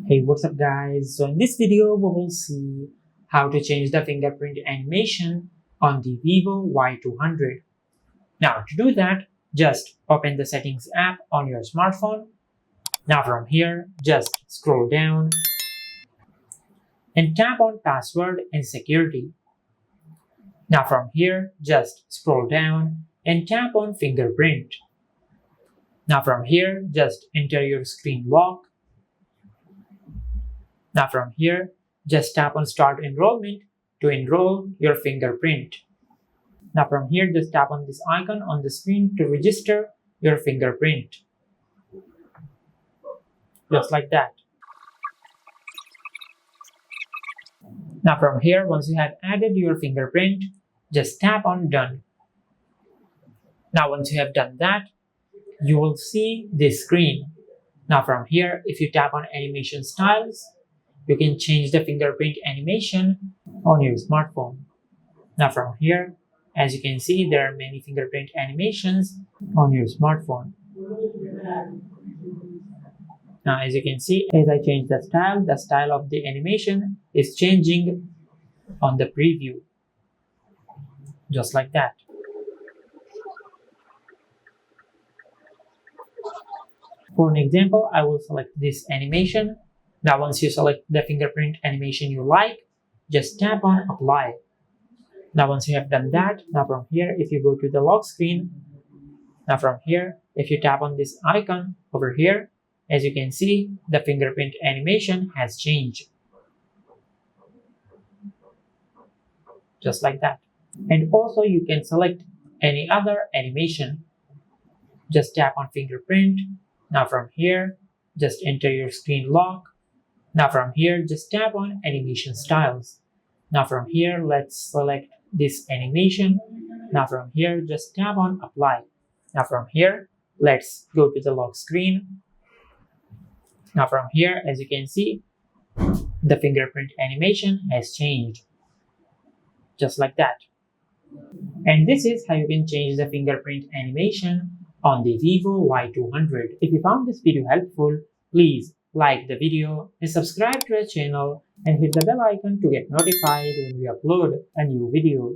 Hey, what's up guys? So in this video, we will see how to change the fingerprint animation on the Vivo Y200. Now to do that, just open the settings app on your smartphone. Now from here, just scroll down and tap on password and security. Now from here, just scroll down and tap on fingerprint. Now from here, just enter your screen lock. Now from here, just tap on Start Enrollment to enroll your fingerprint. Now from here, just tap on this icon on the screen to register your fingerprint. Just like that. Now from here, once you have added your fingerprint, just tap on Done. Now once you have done that, you will see this screen. Now from here, if you tap on Animation Styles, you can change the fingerprint animation on your smartphone. Now from here, as you can see, there are many fingerprint animations on your smartphone. Now as you can see, as I change the style of the animation is changing on the preview. Just like that. For an example, I will select this animation. Now once you select the fingerprint animation you like, just tap on Apply. Now once you have done that, now from here, if you go to the lock screen, now from here, if you tap on this icon over here, as you can see, the fingerprint animation has changed. Just like that. And also you can select any other animation. Just tap on fingerprint. Now from here, just enter your screen lock. Now from here, just tap on Animation Styles. Now from here, let's select this animation. Now from here, just tap on Apply. Now from here, let's go to the lock screen. Now from here, as you can see, the fingerprint animation has changed. Just like that. And this is how you can change the fingerprint animation on the Vivo Y200. If you found this video helpful, please like the video and subscribe to our channel and hit the bell icon to get notified when we upload a new video.